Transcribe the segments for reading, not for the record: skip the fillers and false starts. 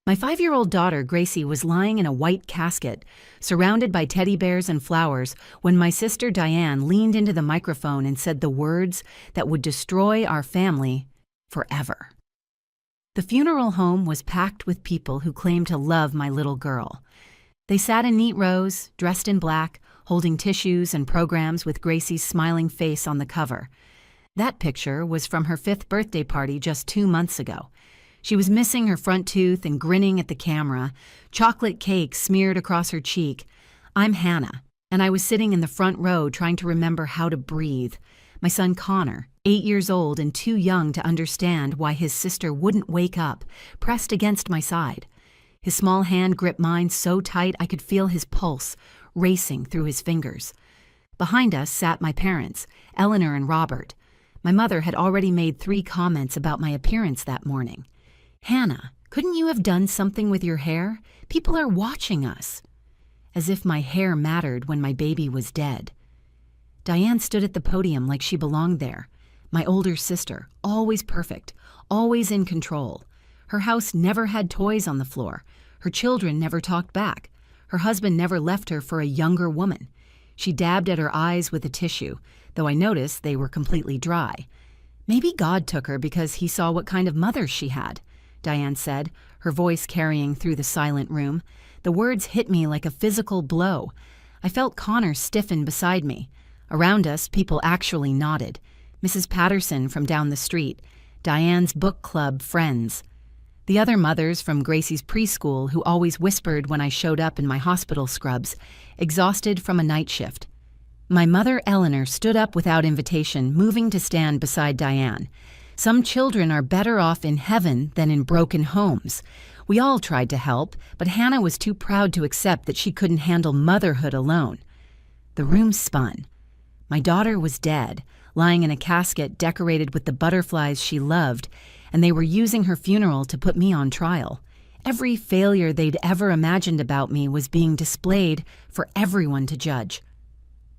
My 5-year-old daughter, Gracie, was lying in a white casket, surrounded by teddy bears and flowers, when my sister Diane leaned into the microphone and said the words that would destroy our family forever. The funeral home was packed with people who claimed to love my little girl. They sat in neat rows, dressed in black, holding tissues and programs with Gracie's smiling face on the cover. That picture was from her 5th birthday party just 2 months ago. She was missing her front tooth and grinning at the camera, chocolate cake smeared across her cheek. I'm Hannah, and I was sitting in the front row trying to remember how to breathe. My son Connor, 8 years old and too young to understand why his sister wouldn't wake up, pressed against my side. His small hand gripped mine so tight I could feel his pulse racing through his fingers. Behind us sat my parents, Eleanor and Robert. My mother had already made 3 comments about my appearance that morning. "Hannah, couldn't you have done something with your hair? People are watching us." As if my hair mattered when my baby was dead. Diane stood at the podium like she belonged there. My older sister, always perfect, always in control. Her house never had toys on the floor. Her children never talked back. Her husband never left her for a younger woman. She dabbed at her eyes with a tissue, though I noticed they were completely dry. Maybe God took her because he saw what kind of mother she had, Diane said, her voice carrying through the silent room. The words hit me like a physical blow. I felt Connor stiffen beside me. Around us, people actually nodded. Mrs. Patterson from down the street, Diane's book club friends. The other mothers from Gracie's preschool who always whispered when I showed up in my hospital scrubs, exhausted from a night shift. My mother, Eleanor, stood up without invitation, moving to stand beside Diane. Some children are better off in heaven than in broken homes. We all tried to help, but Hannah was too proud to accept that she couldn't handle motherhood alone. The room spun. My daughter was dead, lying in a casket decorated with the butterflies she loved, and they were using her funeral to put me on trial. Every failure they'd ever imagined about me was being displayed for everyone to judge.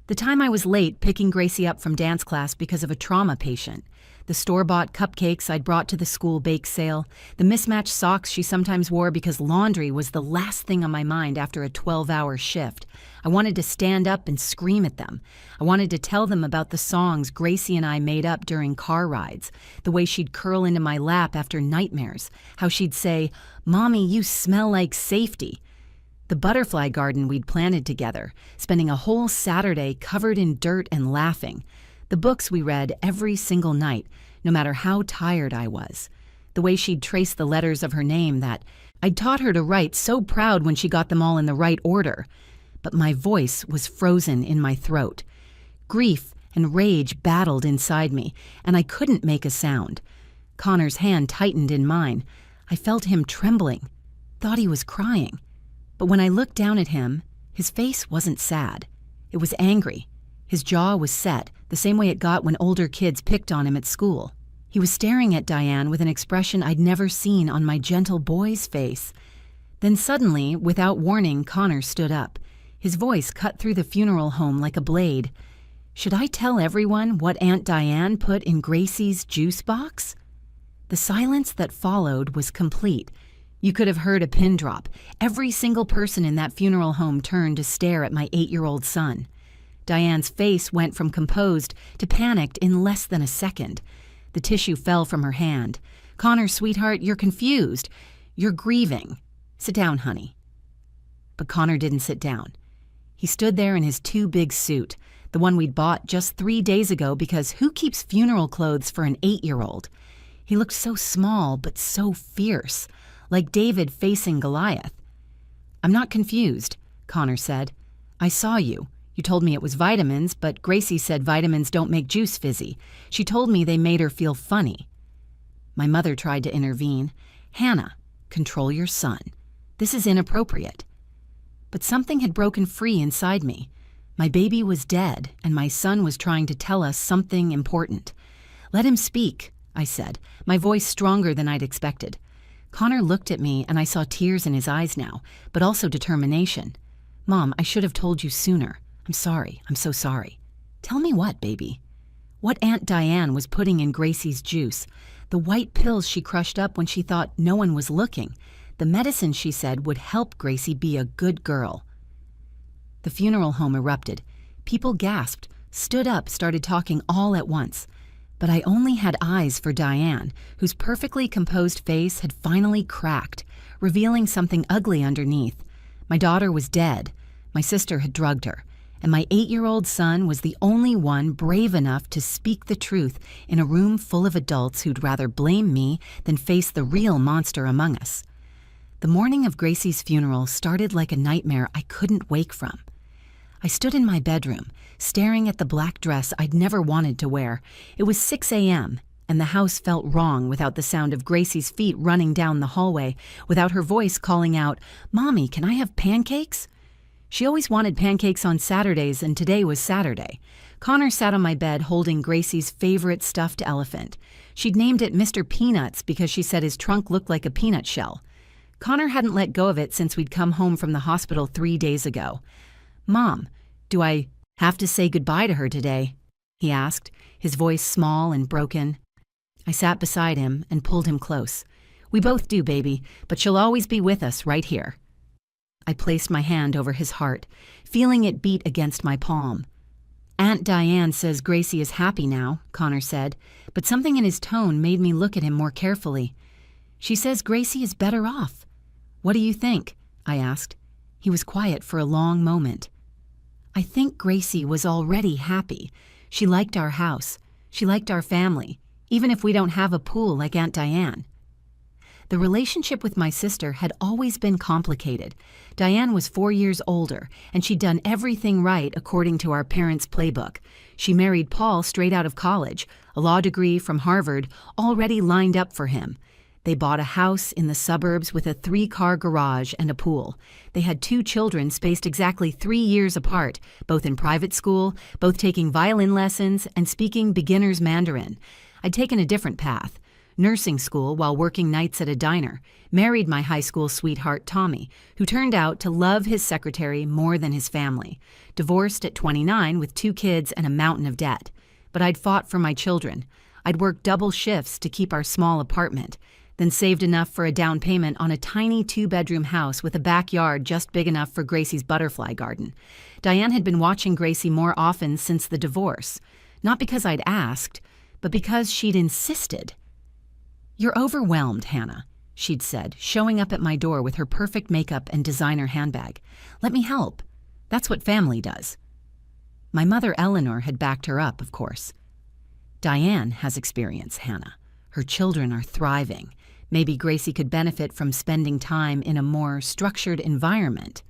The time I was late picking Gracie up from dance class because of a trauma patient, the store-bought cupcakes I'd brought to the school bake sale, the mismatched socks she sometimes wore because laundry was the last thing on my mind after a 12-hour shift. I wanted to stand up and scream at them. I wanted to tell them about the songs Gracie and I made up during car rides, the way she'd curl into my lap after nightmares, how she'd say, "Mommy, you smell like safety." The butterfly garden we'd planted together, spending a whole Saturday covered in dirt and laughing. The books we read every single night, no matter how tired I was. The way she'd trace the letters of her name that I'd taught her to write, so proud when she got them all in the right order. But my voice was frozen in my throat. Grief and rage battled inside me, and I couldn't make a sound. Connor's hand tightened in mine. I felt him trembling, thought he was crying. But when I looked down at him, his face wasn't sad. It was angry. His jaw was set, the same way it got when older kids picked on him at school. He was staring at Diane with an expression I'd never seen on my gentle boy's face. Then suddenly, without warning, Connor stood up. His voice cut through the funeral home like a blade. "Should I tell everyone what Aunt Diane put in Gracie's juice box?" The silence that followed was complete. You could have heard a pin drop. Every single person in that funeral home turned to stare at my 8-year-old son. Diane's face went from composed to panicked in less than a second. The tissue fell from her hand. "Connor, sweetheart, you're confused. You're grieving. Sit down, honey." But Connor didn't sit down. He stood there in his too big suit, the one we'd bought just 3 days ago because who keeps funeral clothes for an 8-year-old? He looked so small but so fierce, like David facing Goliath. "I'm not confused," Connor said. "I saw you. You told me it was vitamins, but Gracie said vitamins don't make juice fizzy. She told me they made her feel funny." My mother tried to intervene. "Hannah, control your son. This is inappropriate." But something had broken free inside me. My baby was dead, and my son was trying to tell us something important. "Let him speak," I said, my voice stronger than I'd expected. Connor looked at me, and I saw tears in his eyes now, but also determination. "Mom, I should have told you sooner. I'm sorry. I'm so sorry." "Tell me what, baby?" "What Aunt Diane was putting in Gracie's juice. The white pills she crushed up when she thought no one was looking. The medicine, she said, would help Gracie be a good girl. The funeral home erupted. People gasped, stood up, started talking all at once. But I only had eyes for Diane, whose perfectly composed face had finally cracked, revealing something ugly underneath. My daughter was dead. My sister had drugged her. And my 8-year-old son was the only one brave enough to speak the truth in a room full of adults who'd rather blame me than face the real monster among us. The morning of Gracie's funeral started like a nightmare I couldn't wake from. I stood in my bedroom, staring at the black dress I'd never wanted to wear. It was 6 a.m., and the house felt wrong without the sound of Gracie's feet running down the hallway, without her voice calling out, "Mommy, can I have pancakes?" She always wanted pancakes on Saturdays, and today was Saturday. Connor sat on my bed holding Gracie's favorite stuffed elephant. She'd named it Mr. Peanuts because she said his trunk looked like a peanut shell. Connor hadn't let go of it since we'd come home from the hospital 3 days ago. "Mom, do I have to say goodbye to her today?" he asked, his voice small and broken. I sat beside him and pulled him close. "We both do, baby, but she'll always be with us right here." I placed my hand over his heart, feeling it beat against my palm. "Aunt Diane says Gracie is happy now," Connor said, but something in his tone made me look at him more carefully. "She says Gracie is better off. What do you think?" I asked. He was quiet for a long moment. "I think Gracie was already happy. She liked our house. She liked our family, even if we don't have a pool like Aunt Diane." The relationship with my sister had always been complicated. Diane was 4 years older, and she'd done everything right according to our parents' playbook. She married Paul straight out of college, a law degree from Harvard already lined up for him. They bought a house in the suburbs with a 3-car garage and a pool. They had 2 children spaced exactly 3 years apart, both in private school, both taking violin lessons and speaking beginner's Mandarin. I'd taken a different path. Nursing school while working nights at a diner, married my high school sweetheart Tommy, who turned out to love his secretary more than his family, divorced at 29 with 2 kids and a mountain of debt. But I'd fought for my children. I'd worked double shifts to keep our small apartment, then saved enough for a down payment on a tiny 2-bedroom house with a backyard just big enough for Gracie's butterfly garden. Diane had been watching Gracie more often since the divorce, not because I'd asked, but because she'd insisted. "You're overwhelmed, Hannah," she'd said, showing up at my door with her perfect makeup and designer handbag. "Let me help. That's what family does." My mother, Eleanor, had backed her up, of course. "Diane has experience, Hannah. Her children are thriving. Maybe Gracie could benefit from spending time in a more structured environment."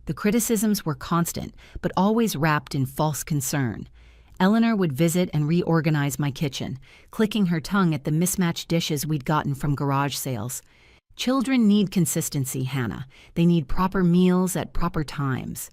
The criticisms were constant, but always wrapped in false concern. Eleanor would visit and reorganize my kitchen, clicking her tongue at the mismatched dishes we'd gotten from garage sales. "Children need consistency, Hannah. They need proper meals at proper times."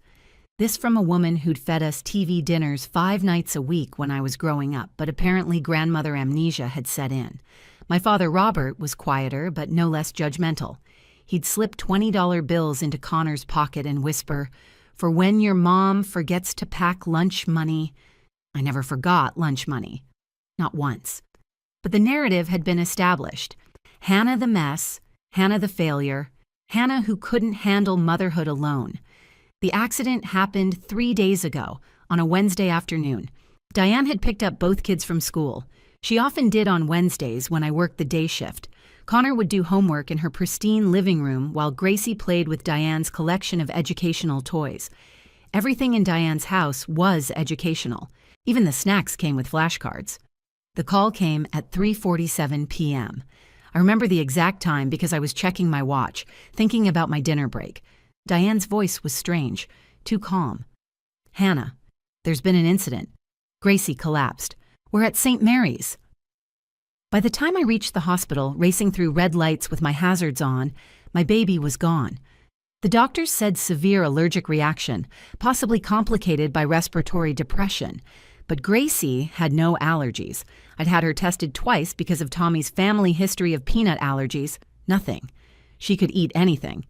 This from a woman who'd fed us TV dinners 5 nights a week when I was growing up, but apparently grandmother amnesia had set in. My father, Robert, was quieter but no less judgmental. He'd slip $20 bills into Connor's pocket and whisper, "For when your mom forgets to pack lunch money." I never forgot lunch money. Not once. But the narrative had been established. Hannah the mess, Hannah the failure, Hannah who couldn't handle motherhood alone. The accident happened 3 days ago, on a Wednesday afternoon. Diane had picked up both kids from school. She often did on Wednesdays when I worked the day shift. Connor would do homework in her pristine living room while Gracie played with Diane's collection of educational toys. Everything in Diane's house was educational. Even the snacks came with flashcards. The call came at 3:47 p.m. I remember the exact time because I was checking my watch, thinking about my dinner break. Diane's voice was strange, too calm. "Hannah, there's been an incident. Gracie collapsed. We're at St. Mary's." By the time I reached the hospital, racing through red lights with my hazards on, my baby was gone. The doctors said severe allergic reaction, possibly complicated by respiratory depression. But Gracie had no allergies. I'd had her tested twice because of Tommy's family history of peanut allergies. Nothing. She could eat anything.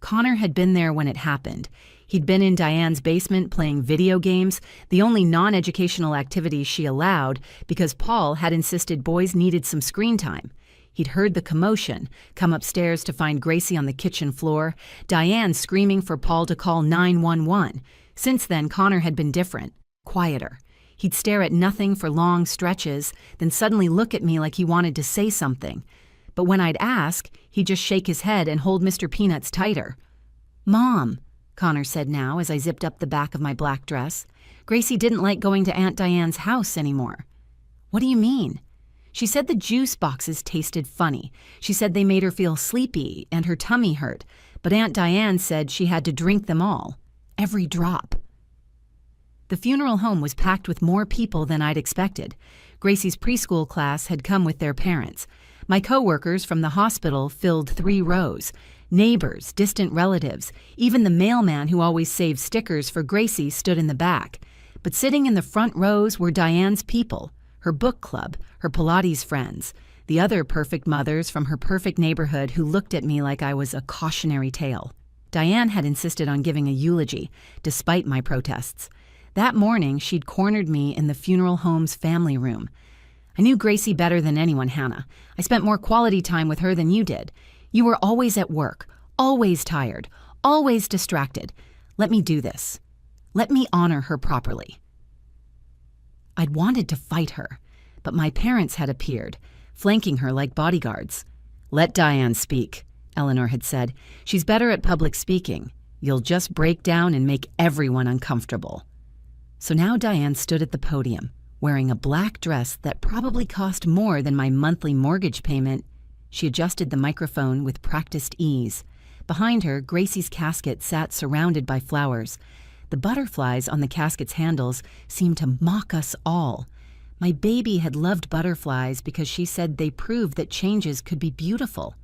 Connor had been there when it happened. He'd been in Diane's basement playing video games, the only non-educational activities she allowed, because Paul had insisted boys needed some screen time. He'd heard the commotion, come upstairs to find Gracie on the kitchen floor, Diane screaming for Paul to call 911. Since then, Connor had been different, quieter. He'd stare at nothing for long stretches, then suddenly look at me like he wanted to say something. But when I'd ask, he'd just shake his head and hold Mr. Peanuts tighter. "Mom," Connor said now as I zipped up the back of my black dress, "Gracie didn't like going to Aunt Diane's house anymore." "What do you mean?" "She said the juice boxes tasted funny. She said they made her feel sleepy and her tummy hurt, but Aunt Diane said she had to drink them all. Every drop." The funeral home was packed with more people than I'd expected. Gracie's preschool class had come with their parents. My co-workers from the hospital filled 3 rows. Neighbors, distant relatives, even the mailman who always saved stickers for Gracie stood in the back. But sitting in the front rows were Diane's people, her book club, her Pilates friends, the other perfect mothers from her perfect neighborhood who looked at me like I was a cautionary tale. Diane had insisted on giving a eulogy, despite my protests. That morning, she'd cornered me in the funeral home's family room. "I knew Gracie better than anyone, Hannah. I spent more quality time with her than you did. You were always at work, always tired, always distracted. Let me do this. Let me honor her properly." I'd wanted to fight her, but my parents had appeared, flanking her like bodyguards. "Let Diane speak," Eleanor had said. "She's better at public speaking. You'll just break down and make everyone uncomfortable." So now Diane stood at the podium, wearing a black dress that probably cost more than my monthly mortgage payment. She adjusted the microphone with practiced ease. Behind her, Gracie's casket sat surrounded by flowers. The butterflies on the casket's handles seemed to mock us all. My baby had loved butterflies because she said they proved that changes could be beautiful.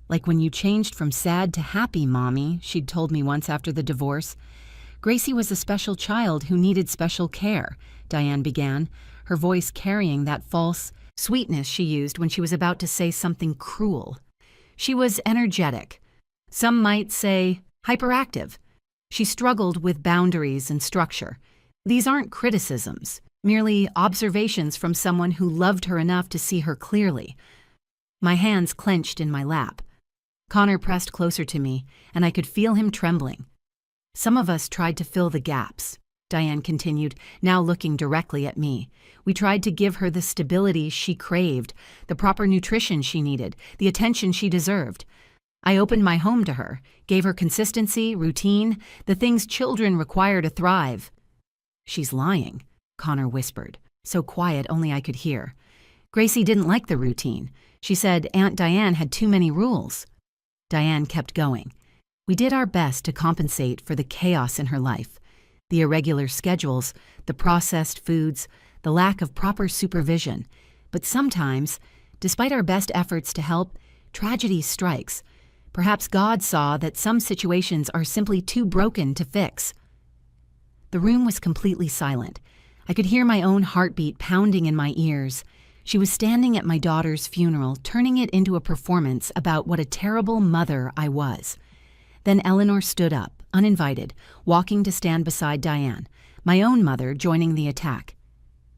"Like when you changed from sad to happy, Mommy," she'd told me once after the divorce. "Gracie was a special child who needed special care," Diane began, her voice carrying that false sweetness she used when she was about to say something cruel. "She was energetic. Some might say hyperactive. She struggled with boundaries and structure. These aren't criticisms, merely observations from someone who loved her enough to see her clearly." My hands clenched in my lap. Connor pressed closer to me, and I could feel him trembling. "Some of us tried to fill the gaps," Diane continued, now looking directly at me. "We tried to give her the stability she craved, the proper nutrition she needed, the attention she deserved. I opened my home to her, gave her consistency, routine, the things children require to thrive." "She's lying," Connor whispered, so quiet only I could hear. "Gracie didn't like the routine. She said Aunt Diane had too many rules." Diane kept going. "We did our best to compensate for the chaos in her life. The irregular schedules, the processed foods, the lack of proper supervision. But sometimes, despite our best efforts to help, tragedy strikes. Perhaps God saw that some situations are simply too broken to fix." The room was completely silent. I could hear my own heartbeat pounding in my ears. She was standing at my daughter's funeral, turning it into a performance about what a terrible mother I was. Then Eleanor stood up, uninvited, walking to stand beside Diane, my own mother joining the attack.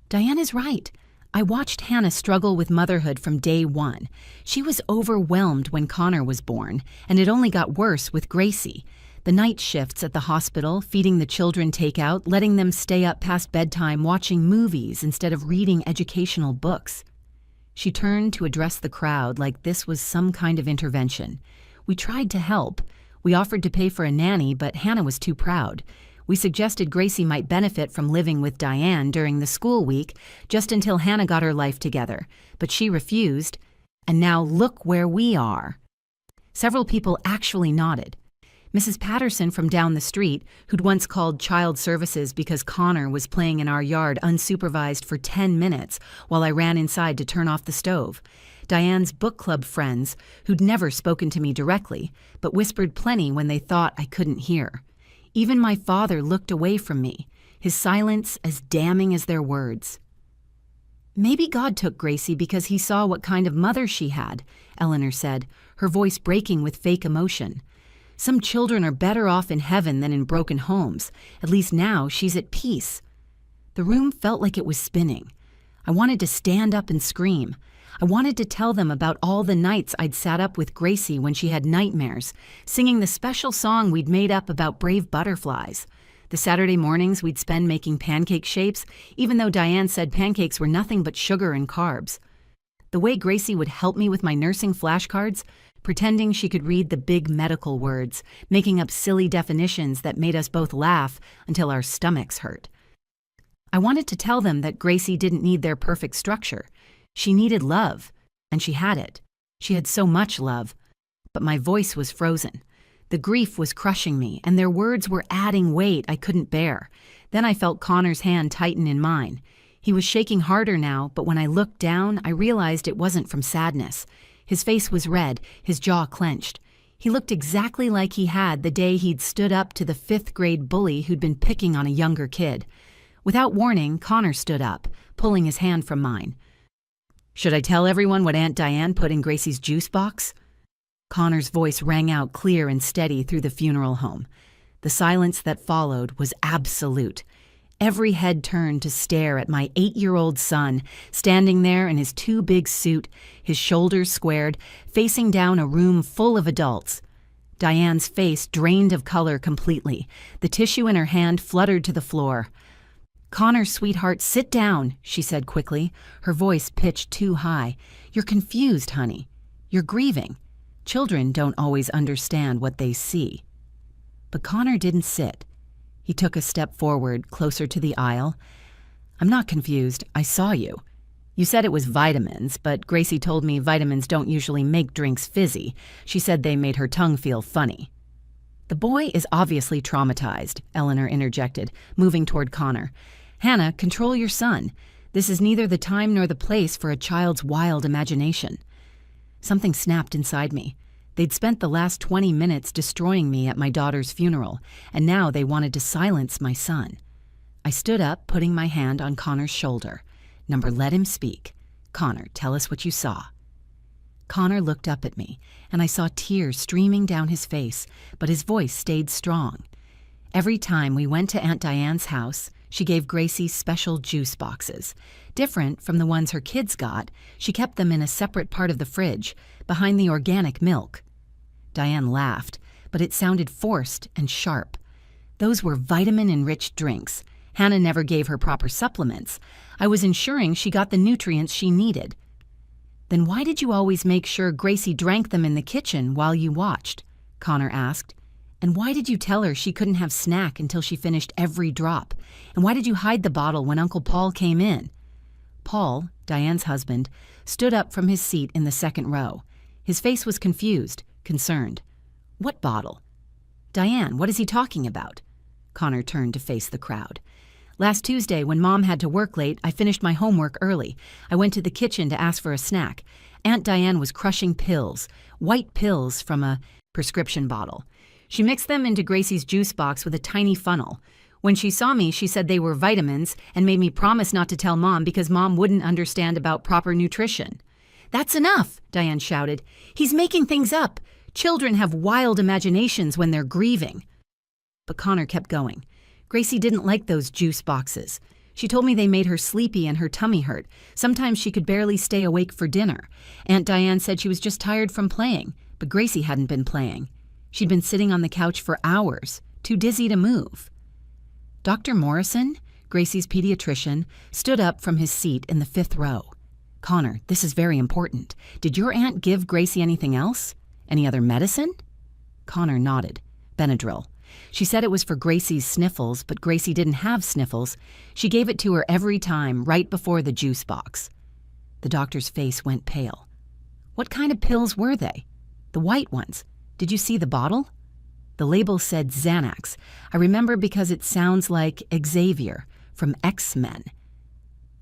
"Diane is right. I watched Hannah struggle with motherhood from day one. She was overwhelmed when Connor was born, and it only got worse with Gracie. The night shifts at the hospital, feeding the children takeout, letting them stay up past bedtime watching movies instead of reading educational books." She turned to address the crowd like this was some kind of intervention. "We tried to help. We offered to pay for a nanny, but Hannah was too proud. We suggested Gracie might benefit from living with Diane during the school week, just until Hannah got her life together, but she refused. And now look where we are." Several people actually nodded. Mrs. Patterson from down the street, who'd once called child services because Connor was playing in our yard unsupervised for 10 minutes while I ran inside to turn off the stove. Diane's book club friends, who'd never spoken to me directly, but whispered plenty when they thought I couldn't hear. Even my father looked away from me, his silence as damning as their words. "Maybe God took Gracie because he saw what kind of mother she had," Eleanor said, her voice breaking with fake emotion. "Some children are better off in heaven than in broken homes. At least now she's at peace." The room felt like it was spinning. I wanted to stand up and scream. I wanted to tell them about all the nights I'd sat up with Gracie when she had nightmares, singing the special song we'd made up about brave butterflies. The Saturday mornings we'd spend making pancake shapes, even though Diane said pancakes were nothing but sugar and carbs. The way Gracie would help me with my nursing flashcards, pretending she could read the big medical words, making up silly definitions that made us both laugh until our stomachs hurt. I wanted to tell them that Gracie didn't need their perfect structure. She needed love, and she had it. She had so much love, but my voice was frozen. The grief was crushing me, and their words were adding weight I couldn't bear. Then I felt Connor's hand tighten in mine. He was shaking harder now, but when I looked down, I realized it wasn't from sadness. His face was red, his jaw clenched. He looked exactly like he had the day he'd stood up to the 5th-grade bully who'd been picking on a younger kid. Without warning, Connor stood up, pulling his hand from mine. "Should I tell everyone what Aunt Diane put in Gracie's juice box?" Connor's voice rang out clear and steady through the funeral home. The silence that followed was absolute. Every head turned to stare at my 8-year-old son, standing there in his too big suit, his shoulders squared, facing down a room full of adults. Diane's face drained of color completely. The tissue in her hand fluttered to the floor. "Connor, sweetheart, sit down," she said quickly, her voice pitched too high. "You're confused, honey. You're grieving. Children don't always understand what they see." But Connor didn't sit. He took a step forward, closer to the aisle. "I'm not confused. I saw you. You said it was vitamins, but Gracie told me vitamins don't usually make drinks fizzy. She said they made her tongue feel funny." "The boy is obviously traumatized," Eleanor interjected, moving toward Connor. "Hannah, control your son. This is neither the time nor the place for a child's wild imagination." Something snapped inside me. They'd spent the last 20 minutes destroying me at my daughter's funeral, and now they wanted to silence my son. I stood up, putting my hand on Connor's shoulder. "Number, let him speak. Connor, tell us what you saw." Connor looked up at me, and I saw tears streaming down his face, but his voice stayed strong. Every time we went to Aunt Diane's house, she gave Gracie special juice boxes. Different from the ones her kids got, she kept them in a separate part of the fridge, behind the organic milk. Diane laughed, but it sounded forced and sharp. Those were vitamin-enriched drinks. Hannah never gave her proper supplements. I was ensuring she got the nutrients she needed. "Then why did you always make sure Gracie drank them in the kitchen while you watched?" Connor asked. "And why did you tell her she couldn't have snack until she finished every drop? And why did you hide the bottle when Uncle Paul came in?" Paul, Diane's husband, stood up from his seat in the second row. His face was confused, concerned. "What bottle?" "Diane, what is he talking about?" Connor turned to face the crowd. "Last Tuesday, when Mom had to work late, I finished my homework early. I went to the kitchen to ask for a snack. Aunt Diane was crushing pills, white pills from a prescription bottle. She mixed them into Gracie's juice box with a tiny funnel. When she saw me, she said they were vitamins and made me promise not to tell Mom because Mom wouldn't understand about proper nutrition." "That's enough," Diane shouted. "He's making things up. Children have wild imaginations when they're grieving." But Connor kept going. "Gracie didn't like those juice boxes. She told me they made her sleepy and her tummy hurt. Sometimes she could barely stay awake for dinner. Aunt Diane said she was just tired from playing, but Gracie hadn't been playing. She'd been sitting on the couch for hours, too dizzy to move." Dr. Morrison, Gracie's pediatrician, stood up from his seat in the 5th row. "Connor, this is very important. Did your aunt give Gracie anything else? Any other medicine?" Connor nodded. "Benadryl. She said it was for Gracie's sniffles, but Gracie didn't have sniffles. She gave it to her every time, right before the juice box." The doctor's face went pale. "What kind of pills were they?" "The white ones. Did you see the bottle?" The label said Xanax. I remember because it sounds like Xavier from X-Men.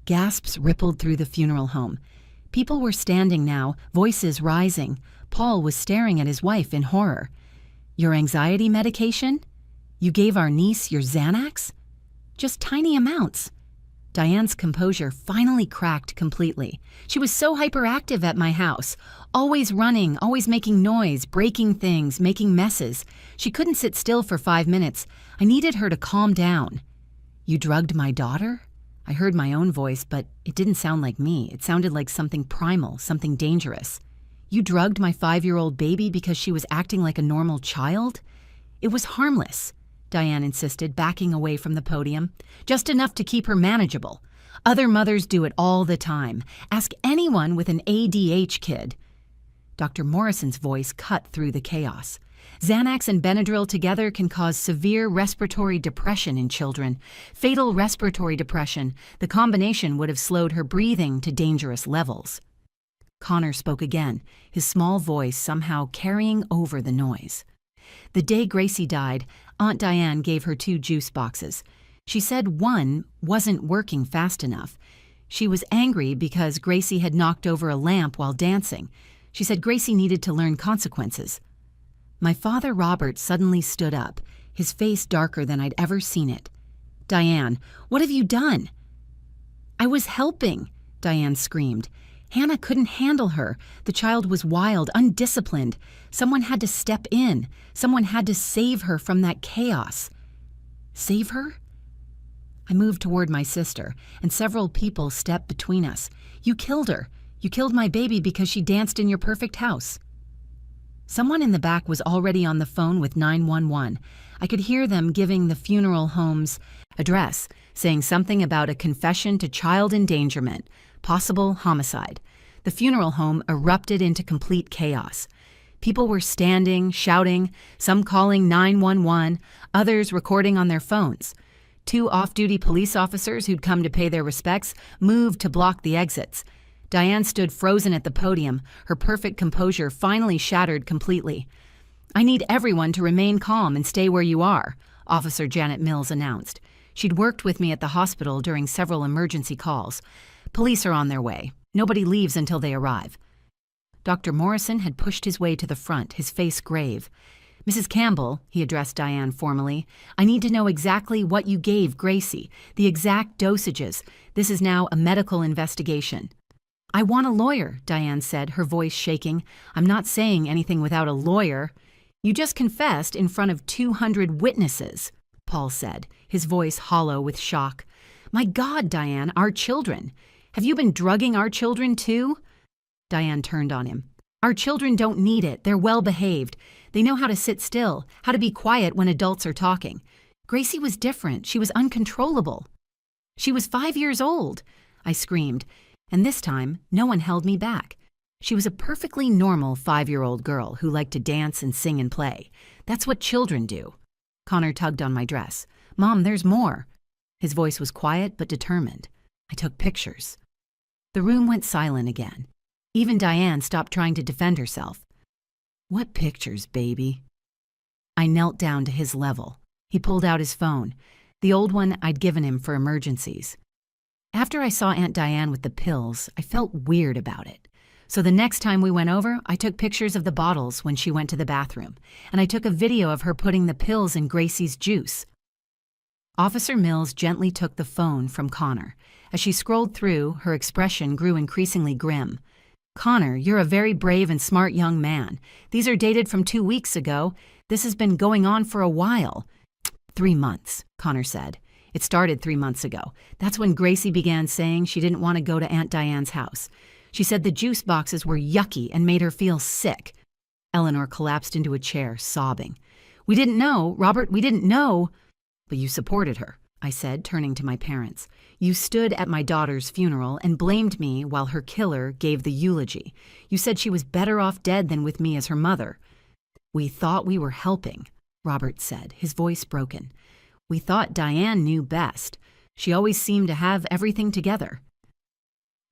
Gasps rippled through the funeral home. People were standing now, voices rising. Paul was staring at his wife in horror. "Your anxiety medication? You gave our niece your Xanax?" "Just tiny amounts." Diane's composure finally cracked completely. She was so hyperactive at my house, always running, always making noise, breaking things, making messes. She couldn't sit still for 5 minutes. I needed her to calm down. "You drugged my daughter?" I heard my own voice, but it didn't sound like me. It sounded like something primal, something dangerous. You drugged my 5-year-old baby because she was acting like a normal child? It was harmless, Diane insisted, backing away from the podium. Just enough to keep her manageable. Other mothers do it all the time. Ask anyone with an ADH kid. Dr. Morrison's voice cut through the chaos. Xanax and Benadryl together can cause severe respiratory depression in children. Fatal respiratory depression. The combination would have slowed her breathing to dangerous levels. Connor spoke again, his small voice somehow carrying over the noise. The day Gracie died, Aunt Diane gave her 2 juice boxes. She said one wasn't working fast enough. She was angry because Gracie had knocked over a lamp while dancing. She said Gracie needed to learn consequences. My father, Robert, suddenly stood up, his face darker than I'd ever seen it. "Diane, what have you done?" "I was helping," Diane screamed. "Hannah couldn't handle her. The child was wild, undisciplined. Someone had to step in. Someone had to save her from that chaos." "Save her?" I moved toward my sister, and several people stepped between us. "You killed her. You killed my baby because she danced in your perfect house." Someone in the back was already on the phone with 911. I could hear them giving the funeral home's address, saying something about a confession to child endangerment, possible homicide. The funeral home erupted into complete chaos. People were standing, shouting, some calling 911, others recording on their phones. 2 off-duty police officers who'd come to pay their respects moved to block the exits. Diane stood frozen at the podium, her perfect composure finally shattered completely. "I need everyone to remain calm and stay where you are," Officer Janet Mills announced. She'd worked with me at the hospital during several emergency calls. "Police are on their way. Nobody leaves until they arrive." Dr. Morrison had pushed his way to the front, his face grave. "Mrs. Campbell," he addressed Diane formally, "I need to know exactly what you gave Gracie, the exact dosages. This is now a medical investigation." "I want a lawyer," Diane said, her voice shaking. "I'm not saying anything without a lawyer." "You just confessed in front of 200 witnesses," Paul said, his voice hollow with shock. "My God, Diane, our children. Have you been drugging our children too?" Diane turned on him. "Our children don't need it. They're well behaved. They know how to sit still, how to be quiet when adults are talking. Gracie was different. She was uncontrollable." "She was 5 years old," I screamed. And this time, no one held me back. She was a perfectly normal 5-year-old girl who liked to dance and sing and play. That's what children do. Connor tugged on my dress. "Mom, there's more." His voice was quiet but determined. I took pictures. The room went silent again. Even Diane stopped trying to defend herself. "What pictures, baby?" I knelt down to his level. He pulled out his phone, the old one I'd given him for emergencies. After I saw Aunt Diane with the pills, I felt weird about it. So the next time we went over, I took pictures of the bottles when she went to the bathroom, and I took a video of her putting the pills in Gracie's juice. Officer Mills gently took the phone from Connor. As she scrolled through, her expression grew increasingly grim. "Connor, you're a very brave and smart young man. These are dated from 2 weeks ago. This has been going on for a while." 3 months, Connor said. "It started 3 months ago. That's when Gracie began saying she didn't want to go to Aunt Diane's house. She said the juice boxes were yucky and made her feel sick." Eleanor collapsed into a chair, sobbing. "We didn't know, Robert, we didn't know." "But you supported her," I said, turning to my parents. "You stood at my daughter's funeral and blamed me while her killer gave the eulogy. You said she was better off dead than with me as her mother." "We thought we were helping," Robert said, his voice broken. "We thought Diane knew best. She always seemed to have everything together."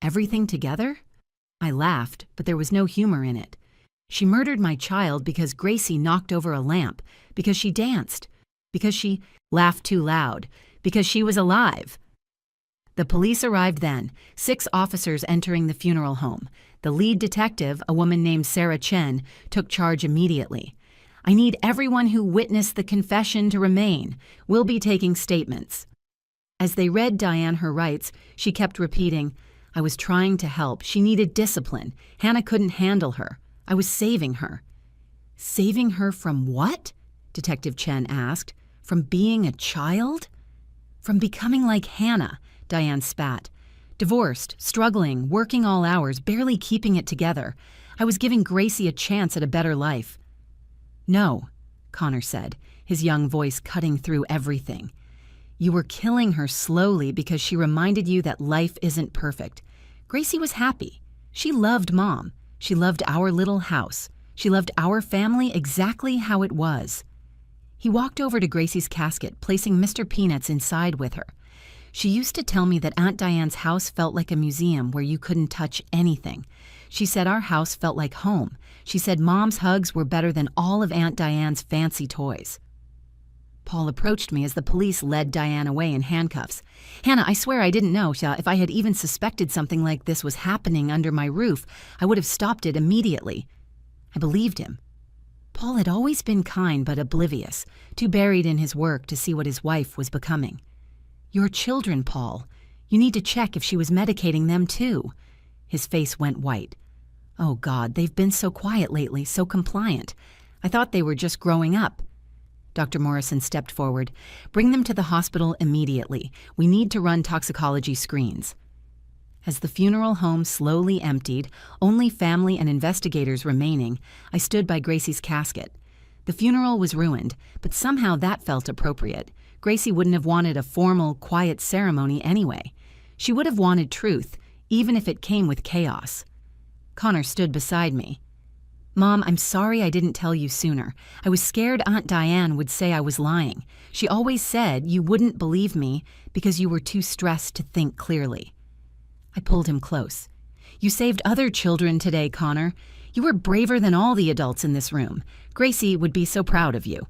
"Everything together?" I laughed, but there was no humor in it. "She murdered my child because Gracie knocked over a lamp, because she danced, because she laughed too loud, because she was alive." The police arrived then, 6 officers entering the funeral home. The lead detective, a woman named Sarah Chen, took charge immediately. "I need everyone who witnessed the confession to remain. We'll be taking statements." As they read Diane her rights, she kept repeating, "I was trying to help. She needed discipline. Hannah couldn't handle her. I was saving her." "Saving her from what?" Detective Chen asked. "From being a child?" "From becoming like Hannah," Diane spat. Divorced, struggling, working all hours, barely keeping it together. I was giving Gracie a chance at a better life. No, Connor said, his young voice cutting through everything. You were killing her slowly because she reminded you that life isn't perfect. Gracie was happy. She loved Mom. She loved our little house. She loved our family exactly how it was. He walked over to Gracie's casket, placing Mr. Peanuts inside with her. She used to tell me that Aunt Diane's house felt like a museum where you couldn't touch anything. She said our house felt like home. She said Mom's hugs were better than all of Aunt Diane's fancy toys. Paul approached me as the police led Diane away in handcuffs. Hannah, I swear I didn't know. If I had even suspected something like this was happening under my roof, I would have stopped it immediately. I believed him. Paul had always been kind but oblivious, too buried in his work to see what his wife was becoming. Your children, Paul. You need to check if she was medicating them too. His face went white. Oh God, they've been so quiet lately, so compliant. I thought they were just growing up. Dr. Morrison stepped forward. Bring them to the hospital immediately. We need to run toxicology screens. As the funeral home slowly emptied, only family and investigators remaining, I stood by Gracie's casket. The funeral was ruined, but somehow that felt appropriate. Gracie wouldn't have wanted a formal, quiet ceremony anyway. She would have wanted truth, even if it came with chaos. Connor stood beside me. Mom, I'm sorry I didn't tell you sooner. I was scared Aunt Diane would say I was lying. She always said you wouldn't believe me because you were too stressed to think clearly. I pulled him close. You saved other children today, Connor. You were braver than all the adults in this room. Gracie would be so proud of you.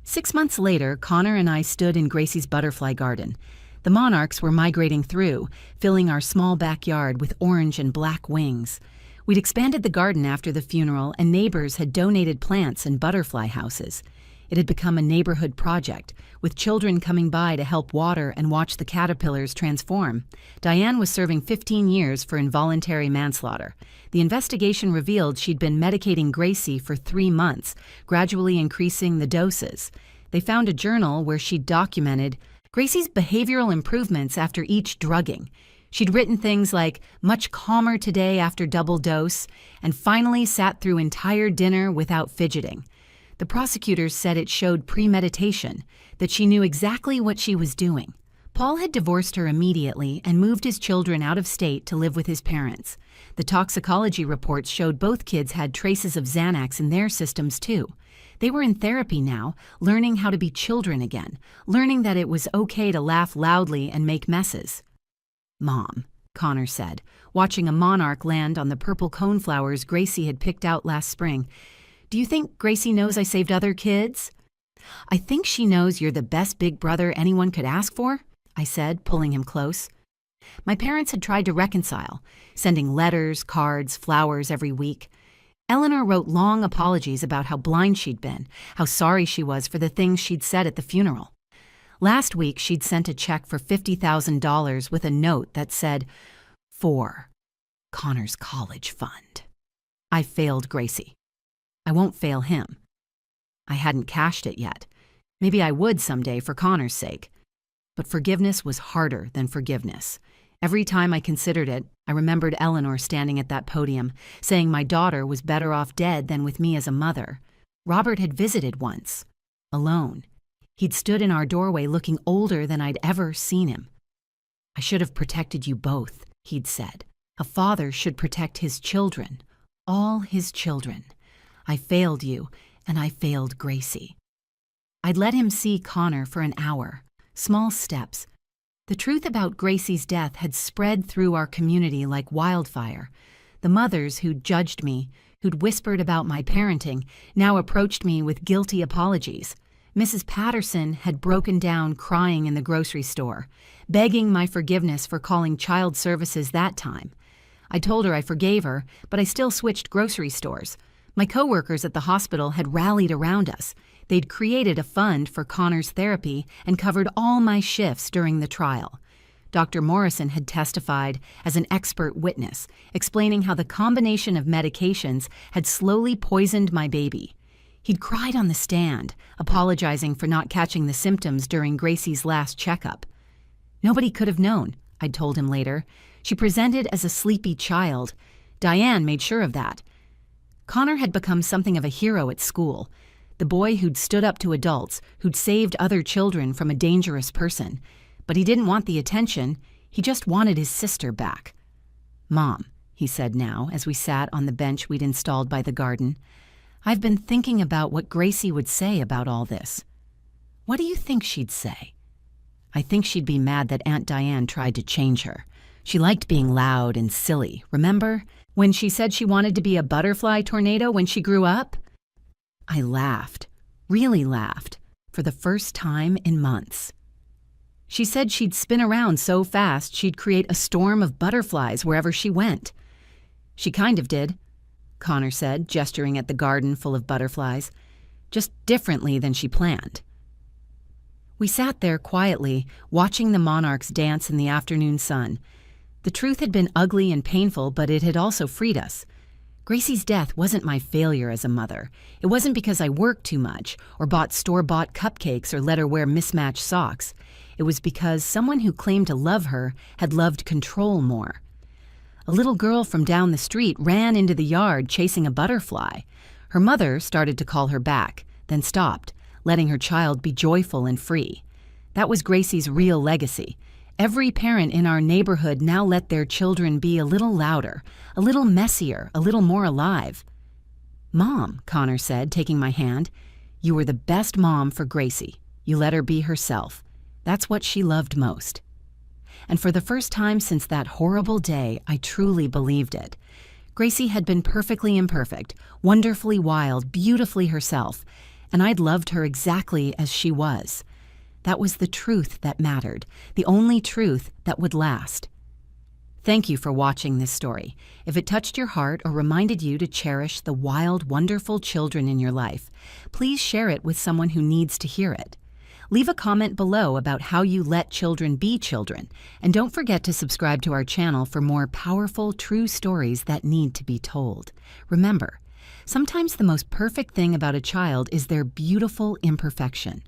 6 months later, Connor and I stood in Gracie's butterfly garden. The monarchs were migrating through, filling our small backyard with orange and black wings. We'd expanded the garden after the funeral, and neighbors had donated plants and butterfly houses. It had become a neighborhood project, with children coming by to help water and watch the caterpillars transform. Diane was serving 15 years for involuntary manslaughter. The investigation revealed she'd been medicating Gracie for 3 months, gradually increasing the doses. They found a journal where she'd documented Gracie's behavioral improvements after each drugging. She'd written things like, much calmer today after double dose, and finally sat through entire dinner without fidgeting. The prosecutors said it showed premeditation, that she knew exactly what she was doing. Paul had divorced her immediately and moved his children out of state to live with his parents. The toxicology reports showed both kids had traces of Xanax in their systems too. They were in therapy now, learning how to be children again, learning that it was okay to laugh loudly and make messes. Mom, Connor said, watching a monarch land on the purple coneflowers Gracie had picked out last spring. Do you think Gracie knows I saved other kids? I think she knows you're the best big brother anyone could ask for, I said, pulling him close. My parents had tried to reconcile, sending letters, cards, flowers every week. Eleanor wrote long apologies about how blind she'd been, how sorry she was for the things she'd said at the funeral. Last week, she'd sent a check for $50,000 with a note that said, "For Connor's college fund." I failed Gracie. I won't fail him. I hadn't cashed it yet. Maybe I would someday for Connor's sake. But forgiveness was harder than forgiveness. Every time I considered it, I remembered Eleanor standing at that podium, saying my daughter was better off dead than with me as a mother. Robert had visited once, alone. He'd stood in our doorway looking older than I'd ever seen him. I should have protected you both, he'd said. A father should protect his children, all his children. I failed you, and I failed Gracie. I'd let him see Connor for an hour, small steps. The truth about Gracie's death had spread through our community like wildfire. The mothers who'd judged me, who'd whispered about my parenting, now approached me with guilty apologies. Mrs. Patterson had broken down crying in the grocery store, begging my forgiveness for calling child services that time. I told her I forgave her, but I still switched grocery stores. My coworkers at the hospital had rallied around us. They'd created a fund for Connor's therapy and covered all my shifts during the trial. Dr. Morrison had testified as an expert witness, explaining how the combination of medications had slowly poisoned my baby. He'd cried on the stand, apologizing for not catching the symptoms during Gracie's last checkup. Nobody could have known, I'd told him later. She presented as a sleepy child. Diane made sure of that. Connor had become something of a hero at school, the boy who'd stood up to adults, who'd saved other children from a dangerous person. But he didn't want the attention, he just wanted his sister back. "Mom," he said now, as we sat on the bench we'd installed by the garden, "I've been thinking about what Gracie would say about all this." "What do you think she'd say?" "I think she'd be mad that Aunt Diane tried to change her. She liked being loud and silly, remember? When she said she wanted to be a butterfly tornado when she grew up?" I laughed, really laughed, for the first time in months. "She said she'd spin around so fast she'd create a storm of butterflies wherever she went." "She kind of did," Connor said, gesturing at the garden full of butterflies, "just differently than she planned." We sat there quietly, watching the monarchs dance in the afternoon sun. The truth had been ugly and painful, but it had also freed us. Gracie's death wasn't my failure as a mother. It wasn't because I worked too much, or bought store-bought cupcakes, or let her wear mismatched socks. It was because someone who claimed to love her had loved control more. A little girl from down the street ran into the yard chasing a butterfly. Her mother started to call her back, then stopped, letting her child be joyful and free. That was Gracie's real legacy. Every parent in our neighborhood now let their children be a little louder, a little messier, a little more alive. "Mom," Connor said, taking my hand, "you were the best mom for Gracie. You let her be herself. That's what she loved most." And for the first time since that horrible day, I truly believed it. Gracie had been perfectly imperfect, wonderfully wild, beautifully herself, and I'd loved her exactly as she was. That was the truth that mattered, the only truth that would last. Thank you for watching this story. If it touched your heart or reminded you to cherish the wild, wonderful children in your life, please share it with someone who needs to hear it. Leave a comment below about how you let children be children, and don't forget to subscribe to our channel for more powerful, true stories that need to be told. Remember, sometimes the most perfect thing about a child is their beautiful imperfection.